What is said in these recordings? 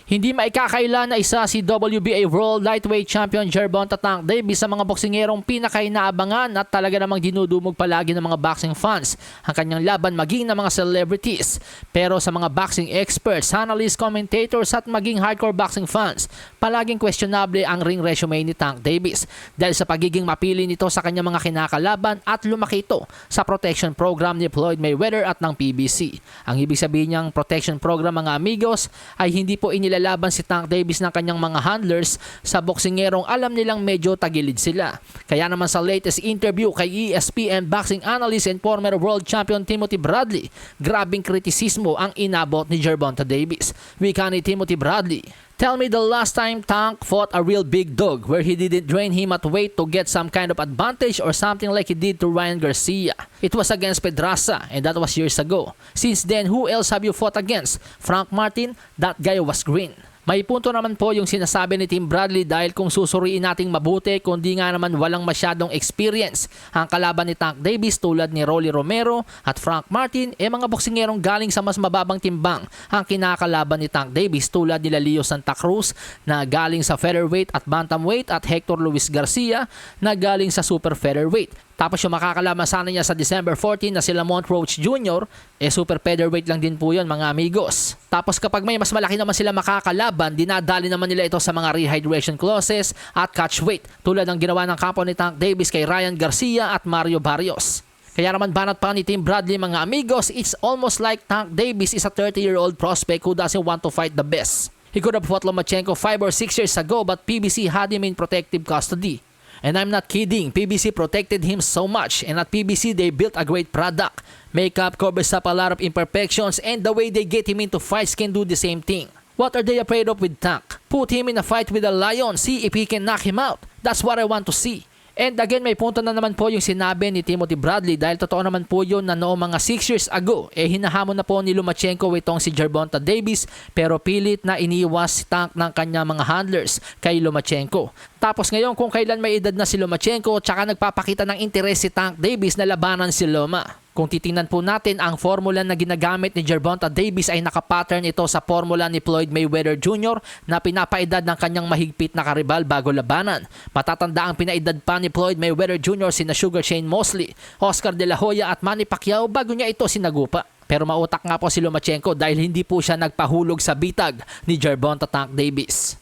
Hindi maikakaila na isa si WBA World Lightweight Champion Gervonta Tank Davis sa mga boksingerong pinakainaabangan at talaga namang dinudumog palagi ng mga boxing fans ang kanyang laban maging ng mga celebrities. Pero sa mga boxing experts, analysts, commentators at maging hardcore boxing fans, palaging questionable ang ring resume ni Tank Davis dahil sa pagiging mapili nito sa kanyang mga kinakalaban at lumaki ito sa protection program ni Floyd Mayweather at ng PBC. Ang ibig sabihin niyang protection program, mga amigos, ay hindi po inilalaban si Tank Davis ng kanyang mga handlers sa boksingerong alam nilang medyo tagilid sila. Kaya naman sa latest interview kay ESPN boxing analyst and former world champion Timothy Bradley, grabing kritisismo ang inabot ni Gervonta Davis. Wika ni Timothy Bradley, "Tell me the last time Tank fought a real big dog where he didn't drain him at weight to get some kind of advantage or something like he did to Ryan Garcia. It was against Pedraza and that was years ago. Since then, who else have you fought against? Frank Martin? That guy was green." May punto naman po yung sinasabi ni Tim Bradley dahil kung susuriin nating mabuti, kundi nga naman walang masyadong experience ang kalaban ni Tank Davis tulad ni Rolly Romero at Frank Martin, mga boksingerong galing sa mas mababang timbang ang kinakalaban ni Tank Davis tulad ni Leo Santa Cruz na galing sa featherweight at bantamweight at Hector Luis Garcia na galing sa super featherweight. Tapos yung makakalaban sana niya sa December 14 na sila Montroach Jr., super featherweight lang din po yun, mga amigos. Tapos kapag may mas malaki naman sila makakalaban, dinadali naman nila ito sa mga rehydration clauses at catch weight tulad ng ginawa ng kampo ni Tank Davis kay Ryan Garcia at Mario Barrios. Kaya naman banat pa ni Tim Bradley, mga amigos, it's almost like Tank Davis is a 30-year-old prospect who doesn't want to fight the best. He could have fought Lomachenko 5 or 6 years ago but PBC had him in protective custody. And I'm not kidding, PBC protected him so much, and at PBC they built a great product. Makeup covers up a lot of imperfections and the way they get him into fights can do the same thing. What are they afraid of with Tank? Put him in a fight with a lion, see if he can knock him out. That's what I want to see. And again, may punto na naman po yung sinabi ni Timothy Bradley dahil totoo naman po yun na noong mga 6 years ago, hinahamon na po ni Lomachenko itong si Gervonta Davis pero pilit na iniwas si Tank ng kanya mga handlers kay Lomachenko. Tapos ngayon kung kailan may edad na si Lomachenko, tsaka nagpapakita ng interes si Tank Davis na labanan si Loma. Kung titingnan po natin, ang formula na ginagamit ni Gervonta Davis ay nakapattern ito sa formula ni Floyd Mayweather Jr. na pinapaedad ng kanyang mahigpit na karibal bago labanan. Matatanda ang pinaedad pa ni Floyd Mayweather Jr. sina Sugar Shane Mosley, Oscar De La Hoya at Manny Pacquiao bago niya ito sinagupa. Pero mautak nga po si Lomachenko dahil hindi po siya nagpahulog sa bitag ni Gervonta Tank Davis.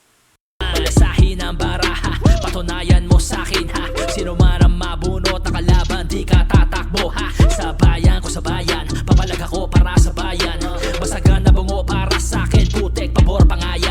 Alasahin ang baraha, patunayan mo sa'kin ha. Sino man ang mabunot na kalaban, di ka tatakbo ha. Sa bayan ko sa bayan, papalag ako para sa bayan. Masagan na bungo para sa'kin, putek, pabor, pangayan.